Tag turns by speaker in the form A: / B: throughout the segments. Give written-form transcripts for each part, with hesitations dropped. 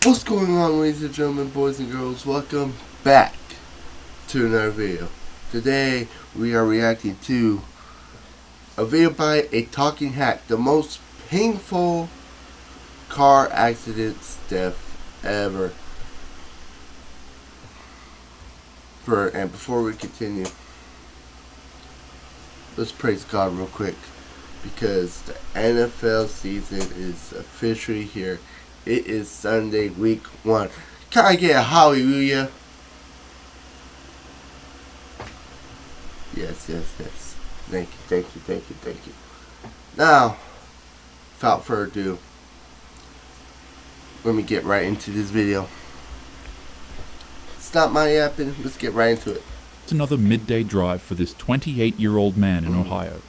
A: What's going on, ladies and gentlemen, boys and girls? Welcome back to another video. Today we are reacting to a video by a talking hack, the most painful car accident death ever. And before we continue, let's praise God real quick, because the NFL season is officially here. It is Sunday, week 1. Can I get a hallelujah? Yes. Thank you. Now, without further ado, let me get right into this video. Stop my yapping. Let's get right into it.
B: It's another midday drive for this 28-year-old man in Ohio.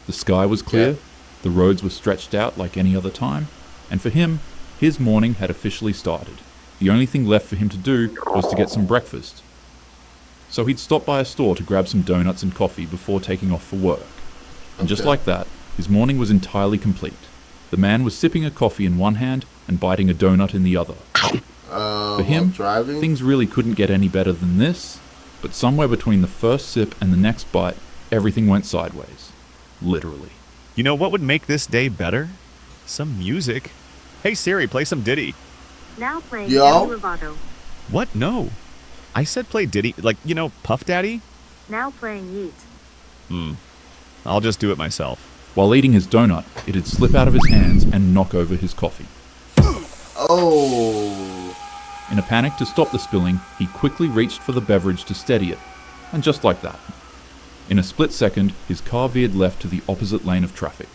B: The sky was clear, the roads were stretched out like any other time, and for him, his morning had officially started. The only thing left for him to do was to get some breakfast. So he'd stop by a store to grab some donuts and coffee before taking off for work. And just like that, his morning was entirely complete. The man was sipping a coffee in one hand and biting a donut in the other. For him, things really couldn't get any better than this, but somewhere between the first sip and the next bite, everything went sideways. Literally.
C: You know what would make this day better? Some music. Hey Siri, play some Diddy.
D: Now playing Demi Lovato.
C: What? No. I said play Diddy, like, you know, Puff Daddy?
D: Now playing Yeet.
C: I'll just do it myself.
B: While eating his donut, it'd slip out of his hands and knock over his coffee.
A: Oh.
B: In a panic to stop the spilling, he quickly reached for the beverage to steady it. And just like that, in a split second, his car veered left to the opposite lane of traffic.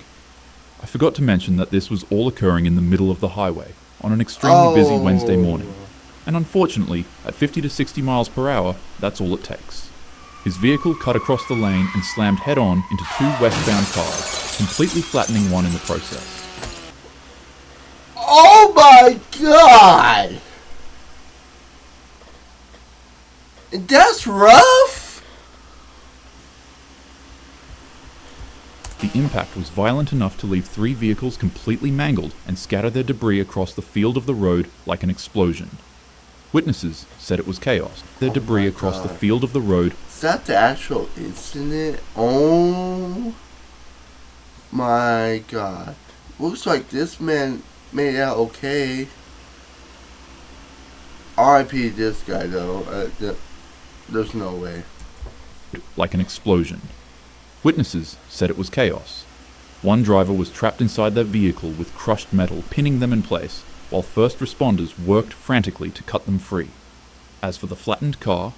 B: I forgot to mention that this was all occurring in the middle of the highway, on an extremely busy Wednesday morning. And unfortunately, at 50 to 60 miles per hour, that's all it takes. His vehicle cut across the lane and slammed head-on into two westbound cars, completely flattening one in the process.
A: Oh my God! That's rough!
B: The impact was violent enough to leave 3 vehicles completely mangled and scatter their debris across the field of the road like an explosion. Witnesses said it was chaos. Their debris across the field of the road.
A: Is that the actual incident? Oh my God. Looks like this man made out okay. R.I.P. this guy though. There's no way.
B: Like an explosion. Witnesses said it was chaos. One driver was trapped inside their vehicle with crushed metal pinning them in place, while first responders worked frantically to cut them free. As for the flattened car,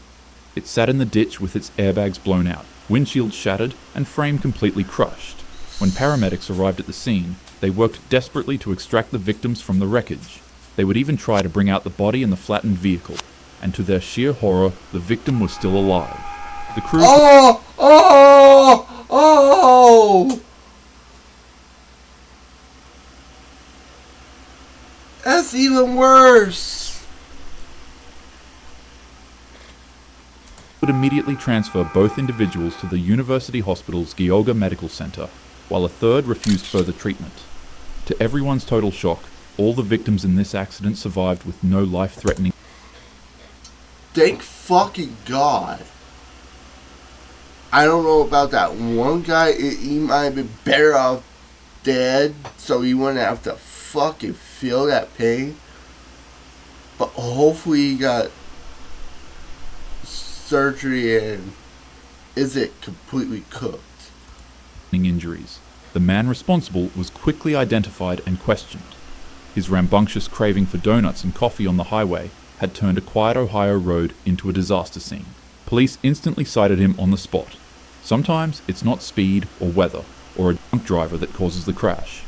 B: it sat in the ditch with its airbags blown out, windshield shattered, and frame completely crushed. When paramedics arrived at the scene, they worked desperately to extract the victims from the wreckage. They would even try to bring out the body in the flattened vehicle, and to their sheer horror, the victim was still alive. The crew...
A: Oh! That's even worse.
B: Would immediately transfer both individuals to the University Hospital's Georgia Medical Center, while a third refused further treatment. To everyone's total shock, all the victims in this accident survived with no life-threatening...
A: Thank fucking God. I don't know about that one guy. He might have been better off dead, so he wouldn't have to fucking feel that pain. But hopefully he got surgery and isn't completely cooked.
B: Injuries. The man responsible was quickly identified and questioned. His rambunctious craving for donuts and coffee on the highway had turned a quiet Ohio road into a disaster scene. Police instantly cited him on the spot. Sometimes it's not speed or weather or a drunk driver that causes the crash.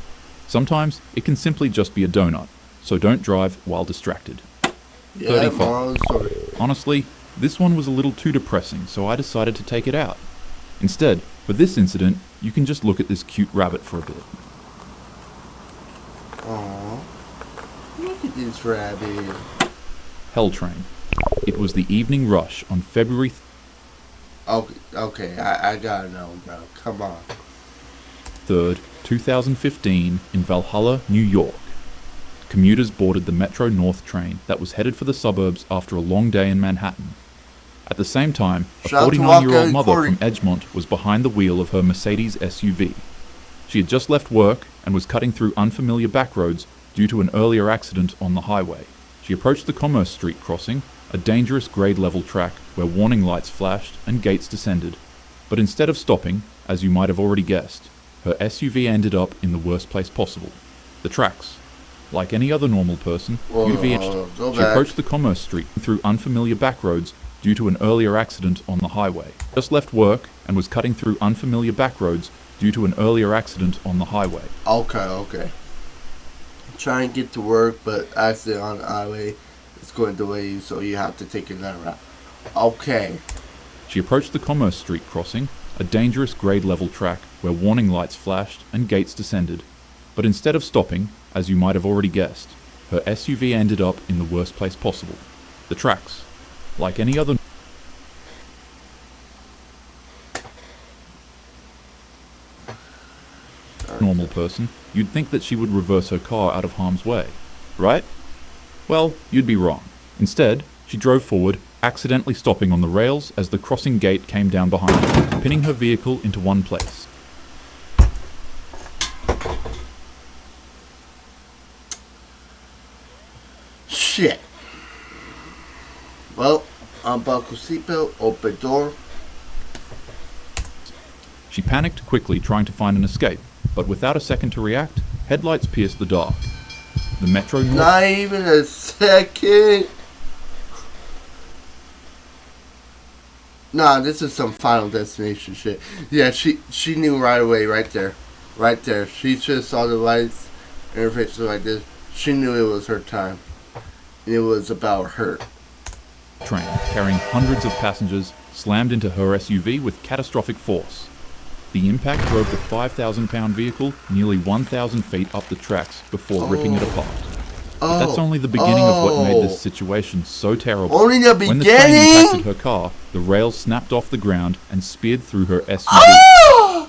B: Sometimes it can simply just be a donut, so don't drive while distracted. 35. Honestly, this one was a little too depressing, so I decided to take it out. Instead, for this incident, you can just look at this cute rabbit for a bit.
A: Aww. Look at this rabbit.
B: Hell Train. It was the evening rush on February
A: Okay, I gotta know, bro. Come on.
B: 3rd, 2015, in Valhalla, New York. commuters boarded the Metro North train that was headed for the suburbs after a long day in Manhattan. At the same time, a
A: Shout out to
B: 49-year-old mother
A: Corey.
B: from Edgemont was behind the wheel of her Mercedes SUV. She had just left work and was cutting through unfamiliar back roads due to an earlier accident on the highway. She approached the Commerce Street crossing, a dangerous grade-level track where warning lights flashed and gates descended. But instead of stopping, as you might have already guessed, her SUV ended up in the worst place possible, the tracks. Like any other normal person, she approached the Commerce Street through unfamiliar back roads due to an earlier accident on the highway. Just left work and was cutting through unfamiliar back roads due to an earlier accident on the highway.
A: Okay. Try and get to work, but accident on the highway is going to delay you, so you have to take another route. Okay.
B: She approached the Commerce Street crossing, a dangerous grade-level track where warning lights flashed and gates descended. But instead of stopping, as you might have already guessed, her SUV ended up in the worst place possible, the tracks. Like any other normal person, you'd think that she would reverse her car out of harm's way, right? Well, you'd be wrong. Instead, she drove forward, accidentally stopping on the rails as the crossing gate came down behind her, pinning her vehicle into one place.
A: Shit. Well, unbuckle seatbelt, open door.
B: She panicked quickly, trying to find an escape, but without a second to react, headlights pierced the dark. The Metro North...
A: Not even a second. Nah, this is some Final Destination shit. Yeah, she knew right away, right there. Right there. She just saw the lights and her face was like this. She knew it was her time. And it was about her.
B: Train, carrying hundreds of passengers, slammed into her SUV with catastrophic force. The impact drove the 5,000-pound vehicle nearly 1,000 feet up the tracks before ripping it apart. But that's only the beginning of what made this situation so terrible.
A: Only the beginning?
B: When the train impacted her car, the rails snapped off the ground and speared through her SUV.
A: Oh!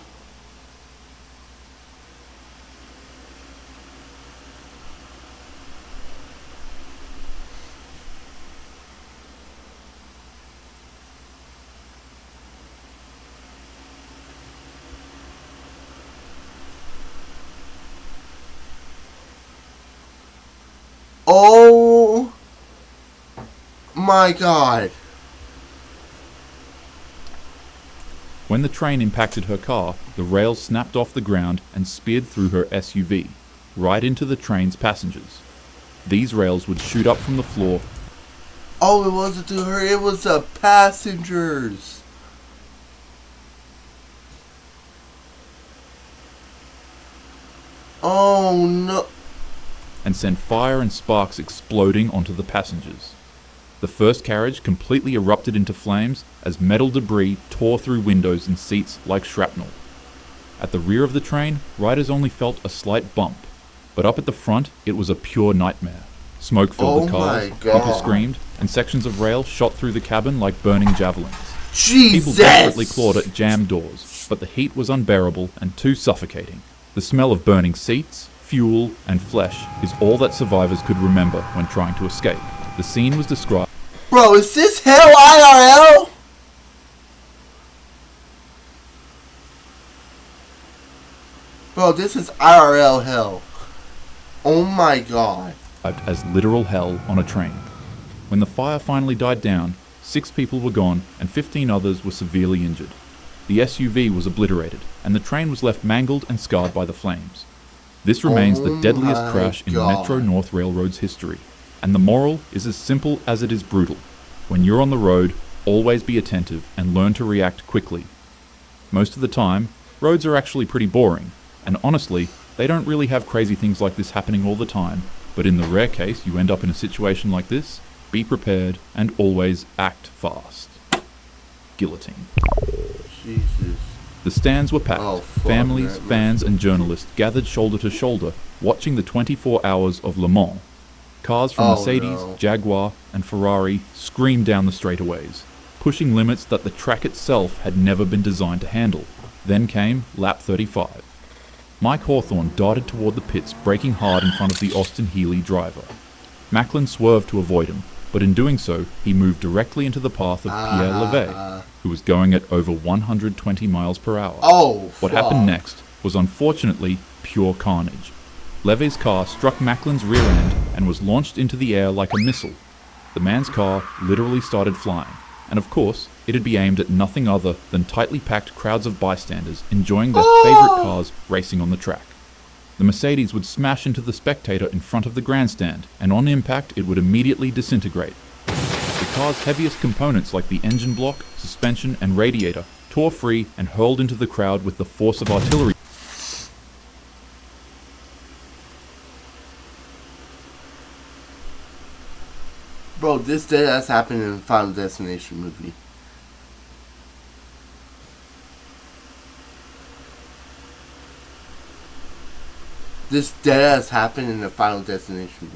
A: Oh my God.
B: When the train impacted her car, the rails snapped off the ground and speared through her SUV, right into the train's passengers. These rails would shoot up from the floor.
A: Oh, it wasn't to her, it was the passengers. Oh no.
B: And sent fire and sparks exploding onto the passengers. The first carriage completely erupted into flames as metal debris tore through windows and seats like shrapnel. At the rear of the train, riders only felt a slight bump, but up at the front, it was a pure nightmare. Smoke filled the cars, people screamed, and sections of rail shot through the cabin like burning javelins.
A: Jesus!
B: People desperately clawed at jammed doors, but the heat was unbearable and too suffocating. The smell of burning seats, fuel, and flesh is all that survivors could remember when trying to escape. The scene was described...
A: Bro, is this hell IRL? Bro, this is IRL hell. Oh my God.
B: ...as literal hell on a train. When the fire finally died down, 6 people were gone and 15 others were severely injured. The SUV was obliterated, and the train was left mangled and scarred by the flames. This remains the deadliest crash in Metro North Railroad's history, and the moral is as simple as it is brutal. When you're on the road, always be attentive and learn to react quickly. Most of the time, roads are actually pretty boring, and honestly, they don't really have crazy things like this happening all the time, but in the rare case you end up in a situation like this, be prepared and always act fast. Guillotine.
A: Jesus.
B: The stands were packed. Families, fans, and journalists gathered shoulder to shoulder, watching the 24 hours of Le Mans. Cars from Mercedes, Jaguar, and Ferrari screamed down the straightaways, pushing limits that the track itself had never been designed to handle. Then came lap 35. Mike Hawthorne darted toward the pits, braking hard in front of the Austin Healey driver. Macklin swerved to avoid him, but in doing so, he moved directly into the path of Pierre Levey, who was going at over 120 miles per hour.
A: Oh,
B: what happened next was unfortunately pure carnage. Levey's car struck Macklin's rear end and was launched into the air like a missile. The man's car literally started flying, and of course, it'd be aimed at nothing other than tightly packed crowds of bystanders enjoying their favorite cars racing on the track. The Mercedes would smash into the spectator in front of the grandstand, and on impact it would immediately disintegrate. The car's heaviest components like the engine block, suspension, and radiator tore free and hurled into the crowd with the force of artillery.
A: Bro, this dead ass happened in the Final Destination movie. This dead ass happened in the Final Destination movie.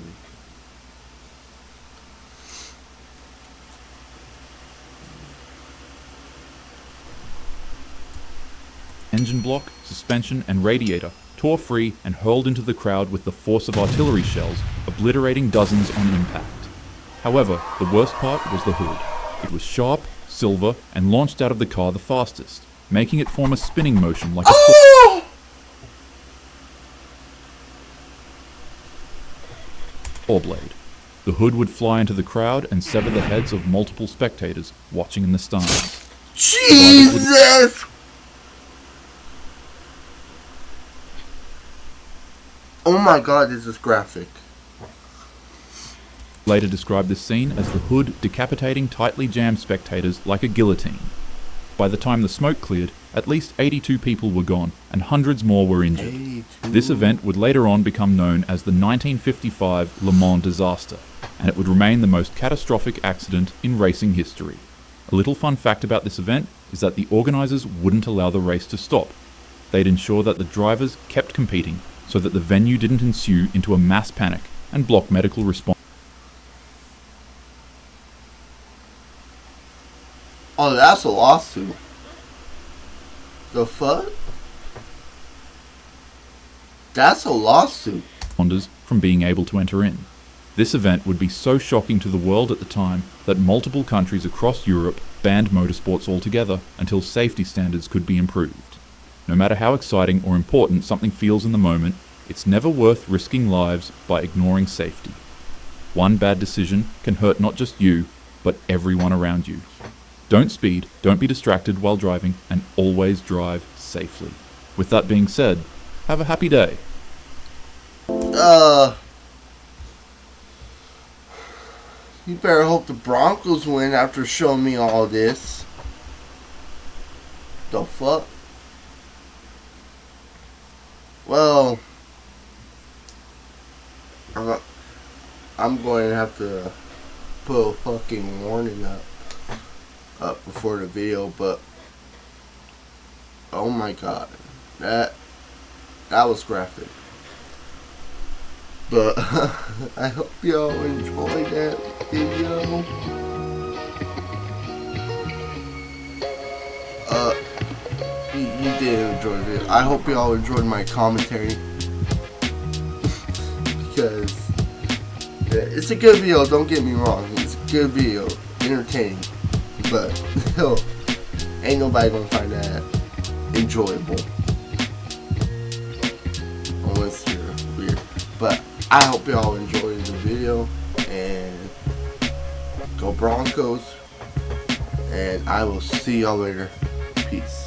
B: Engine block, suspension, and radiator tore free and hurled into the crowd with the force of artillery shells, obliterating dozens on impact. However, the worst part was the hood. It was sharp, silver, and launched out of the car the fastest, making it form a spinning motion like a saw blade. The hood would fly into the crowd and sever the heads of multiple spectators watching in the stands.
A: Jesus! Oh my god, this is graphic.
B: Later described this scene as the hood decapitating tightly jammed spectators like a guillotine. By the time the smoke cleared, at least 82 people were gone and hundreds more were injured.
A: 82.
B: This event would later on become known as the 1955 Le Mans disaster, and it would remain the most catastrophic accident in racing history. A little fun fact about this event is that the organisers wouldn't allow the race to stop. They'd ensure that the drivers kept competing so that the venue didn't ensue into a mass panic and block medical response.
A: Oh, that's a lawsuit. The fuck? That's a lawsuit.
B: From being able to enter in. This event would be so shocking to the world at the time that multiple countries across Europe banned motorsports altogether until safety standards could be improved. No matter how exciting or important something feels in the moment, it's never worth risking lives by ignoring safety. One bad decision can hurt not just you, but everyone around you. Don't speed, don't be distracted while driving, and always drive safely. With that being said, have a happy day.
A: You better hope the Broncos win after showing me all this. The fuck? Well, I'm going to have to put a fucking warning up before the video, but oh my god, that was graphic. But I hope y'all enjoyed that video. You did enjoy the video. I hope y'all enjoyed my commentary, because it's a good video, don't get me wrong. It's a good video, entertaining, but ain't nobody gonna find that enjoyable unless you're weird. But I hope y'all enjoyed the video, and go Broncos, and I will see y'all later. Peace.